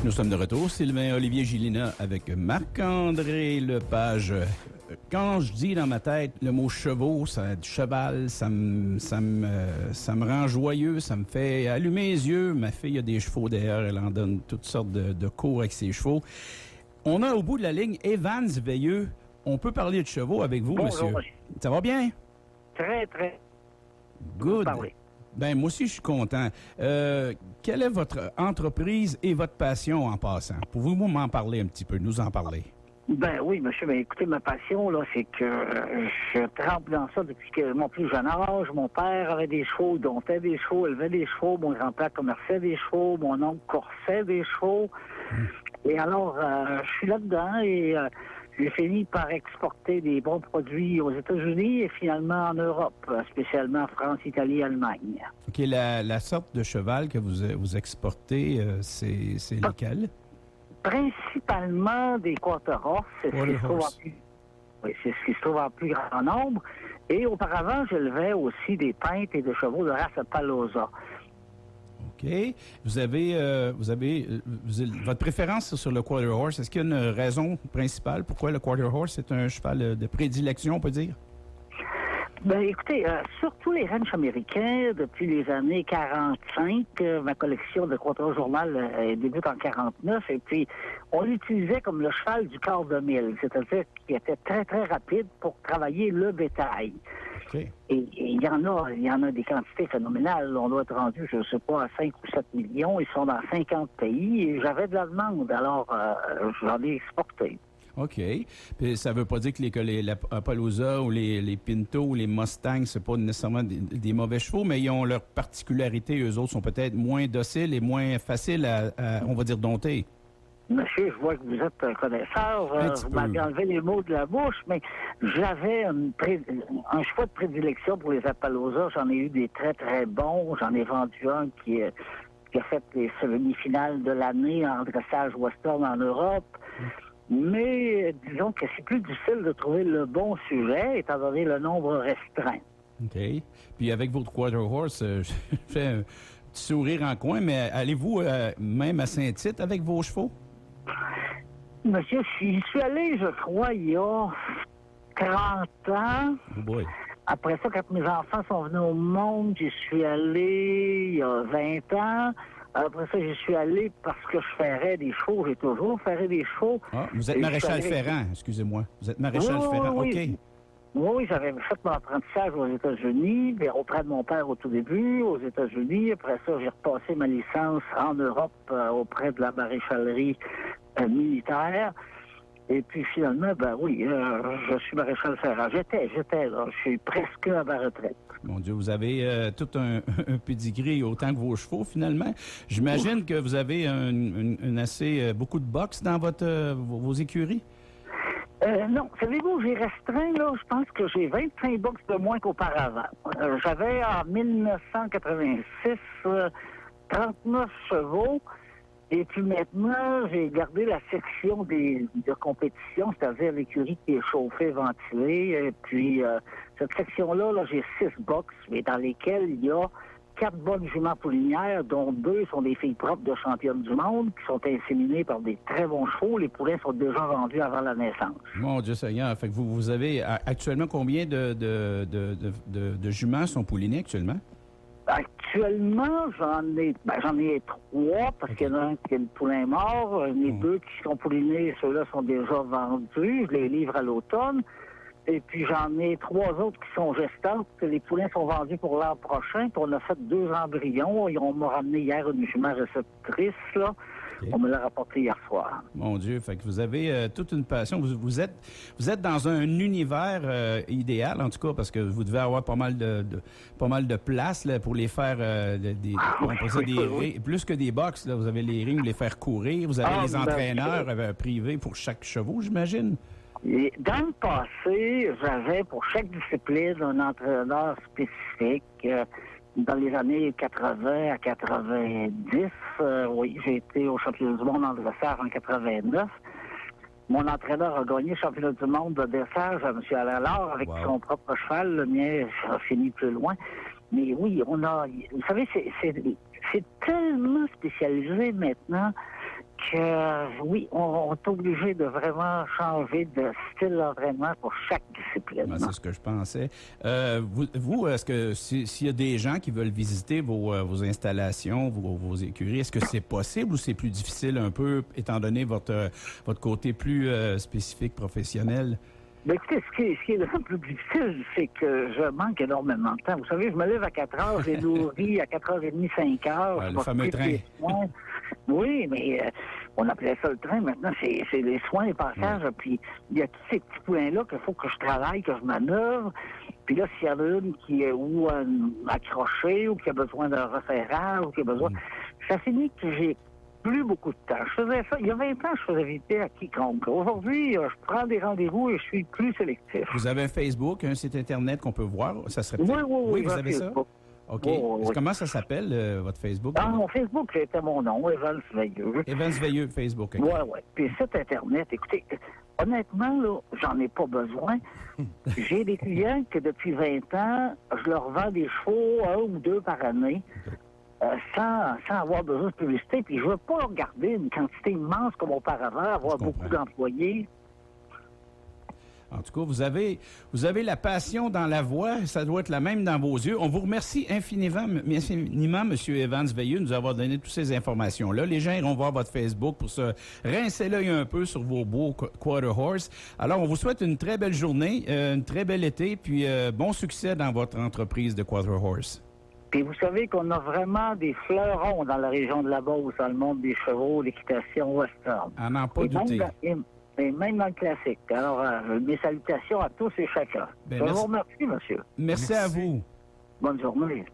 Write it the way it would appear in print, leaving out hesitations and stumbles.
Nous sommes de retour, Sylvain Olivier Gélina avec Marc-André Lepage. Quand je dis dans ma tête le mot chevaux, cheval, ça me rend joyeux, ça me fait allumer les yeux. Ma fille a des chevaux d'ailleurs, elle en donne toutes sortes de cours avec ses chevaux. On a au bout de la ligne Evans Veilleux. On peut parler de chevaux avec vous, Bonjour, monsieur. Ça va bien? Très, très. Good. Ben, moi aussi, je suis content. Quelle est votre entreprise et votre passion en passant? Pouvez-vous m'en parler un petit peu, nous en parler? Ben oui, monsieur. Ben écoutez, ma passion, là, c'est que je trempe dans ça depuis que mon plus jeune âge. Mon père avait des chevaux, il domptait des chevaux, élevait des chevaux. Mon grand-père commerçait des chevaux. Mon oncle corsait des chevaux. Et alors, je suis là-dedans et j'ai fini par exporter des bons produits aux États-Unis et finalement en Europe, spécialement en France, Italie, Allemagne. OK, la sorte de cheval que vous exportez, c'est lequel? Principalement des quarter horse, c'est ce qui se trouve en plus grand nombre. Et auparavant, j'élevais aussi des peintres et des chevaux de race Appaloosa. OK. Vous avez votre préférence sur le quarter horse. Est-ce qu'il y a une raison principale pourquoi le quarter horse est un cheval de prédilection, on peut dire? Ben, écoutez, surtout les ranchs américains, depuis les années 45, ma collection de quarter journal débute en 49, et puis on l'utilisait comme le cheval du quart de mille, c'est-à-dire qu'il était très, très rapide pour travailler le bétail. Okay. Et il y en a des quantités phénoménales. On doit être rendu, je ne sais pas, à 5 ou 7 millions. Ils sont dans 50 pays et j'avais de la demande, alors j'en ai exporté. OK. Puis ça ne veut pas dire que les Appaloosa ou les Pinto ou les Mustangs, c'est pas nécessairement des mauvais chevaux, mais ils ont leurs particularités. Eux autres sont peut-être moins dociles et moins faciles à on va dire, dompter. Monsieur, je vois que vous êtes un connaisseur. Vous m'avez enlevé les mots de la bouche, mais j'avais un choix de prédilection pour les Appaloosa. J'en ai eu des très, très bons. J'en ai vendu un qui a fait les semi-finales de l'année en dressage western en Europe. Mais disons que c'est plus difficile de trouver le bon sujet, étant donné le nombre restreint. OK. Puis avec votre quarter horse, je fais un petit sourire en coin, mais allez-vous même à Saint-Tite avec vos chevaux? Monsieur, j'y suis allé, je crois, il y a 30 ans. Oh boy. Après ça, quand mes enfants sont venus au monde, j'y suis allé il y a 20 ans. Après ça, j'y suis allé parce que je ferais des chevaux. J'ai toujours ferré des chevaux. Ah, vous êtes maréchal Ferrand, excusez-moi. Vous êtes maréchal Ferrand, oui. OK. Oui, j'avais fait mon apprentissage aux États-Unis, auprès de mon père au tout début, aux États-Unis. Après ça, j'ai repassé ma licence en Europe auprès de la maréchalerie militaire. Et puis finalement, ben oui, je suis maréchal Ferrand. J'étais là, je suis presque à ma retraite. Mon Dieu, vous avez tout un pedigree autant que vos chevaux, finalement. J'imagine que vous avez beaucoup de box dans vos écuries? Non, savez-vous, j'ai restreint, là, je pense que j'ai 25 box de moins qu'auparavant. J'avais en 1986 39 chevaux. Et puis maintenant, j'ai gardé la section de compétition, c'est-à-dire l'écurie qui est chauffée, ventilée. Et puis, cette section-là, j'ai 6 box, mais dans lesquelles il y a 4 bonnes juments poulinières, dont 2 sont des filles propres de championnes du monde, qui sont inséminées par des très bons chevaux. Les poulains sont déjà vendus avant la naissance. Mon Dieu Seigneur, fait que vous avez actuellement combien de juments sont poulinés actuellement? Actuellement, j'en ai 3 parce qu'il y en a un qui est le poulain mort. Les 2 qui sont poulinés, ceux-là sont déjà vendus. Je les livre à l'automne. Et puis j'en ai 3 autres qui sont gestantes. Les poulains sont vendus pour l'an prochain. Puis on a fait 2 embryons. Et on m'a ramené hier une jument réceptrice, là. Okay. On me l'a rapporté hier soir. Mon Dieu, fait que vous avez toute une passion. Vous êtes dans un univers idéal, en tout cas, parce que vous devez avoir pas mal de place là, pour les faire plus que des box. Là, vous avez les rings, les faire courir. Vous avez les entraîneurs privés pour chaque chevaux, j'imagine. Et dans le passé, j'avais pour chaque discipline un entraîneur spécifique. Dans les années 80 à 90, oui, j'ai été au championnat du monde en dressage en 89. Mon entraîneur a gagné le championnat du monde de dressage à M. Allard avec son propre cheval. Le mien a fini plus loin. Mais oui, vous savez, c'est tellement spécialisé maintenant oui, on est obligé de vraiment changer de style d'entraînement pour chaque discipline. Ben, c'est ce que je pensais. Vous, est-ce que s'il y a des gens qui veulent visiter vos installations, vos écuries, est-ce que c'est possible ou c'est plus difficile un peu, étant donné votre côté plus spécifique professionnel? Ben, écoutez, ce qui est le plus difficile, c'est que je manque énormément de temps. Vous savez, je me lève à 4 heures, j'ai nourri à 4h30, 5 heures. Le fameux train. Oui, mais on appelait ça le train. Maintenant, c'est les soins, les passages. Puis, il y a tous ces petits points-là qu'il faut que je travaille, que je manœuvre. Puis là, s'il y en a une qui est ou accrochée, ou qui a besoin d'un resserrage, ou qui a besoin... Ça finit que j'ai plus beaucoup de temps. Je faisais ça. Il y a 20 ans, je faisais visiter à quiconque. Aujourd'hui, je prends des rendez-vous et je suis plus sélectif. Vous avez un Facebook, un site Internet qu'on peut voir? Ça serait peut-être... Oui, vous avez Facebook. ça? OK. Oui. Comment ça s'appelle, votre Facebook? Mon Facebook, c'était mon nom, Evans Veilleux. Evans Veilleux, Facebook. OK. Oui. Puis site Internet, écoutez, honnêtement, là, j'en ai pas besoin. J'ai des clients que depuis 20 ans, je leur vends des chevaux, 1 ou 2 par année. Sans avoir besoin de publicité. Puis je veux pas regarder une quantité immense comme auparavant, avoir beaucoup d'employés. En tout cas, vous avez la passion dans la voix, ça doit être la même dans vos yeux. On vous remercie infiniment, M. Evans Veilleux, de nous avoir donné toutes ces informations-là. Les gens iront voir votre Facebook pour se rincer l'œil un peu sur vos beaux Quarter Horse. Alors, on vous souhaite une très belle journée, une très belle été, puis bon succès dans votre entreprise de Quarter Horse. Puis vous savez qu'on a vraiment des fleurons dans la région de la Beauce, dans le monde des chevaux, l'équitation western. À n'en pas douter. Et même dans le classique. Alors, mes salutations à tous et chacun. Je vous remercie, monsieur. Merci à vous. Bonne journée.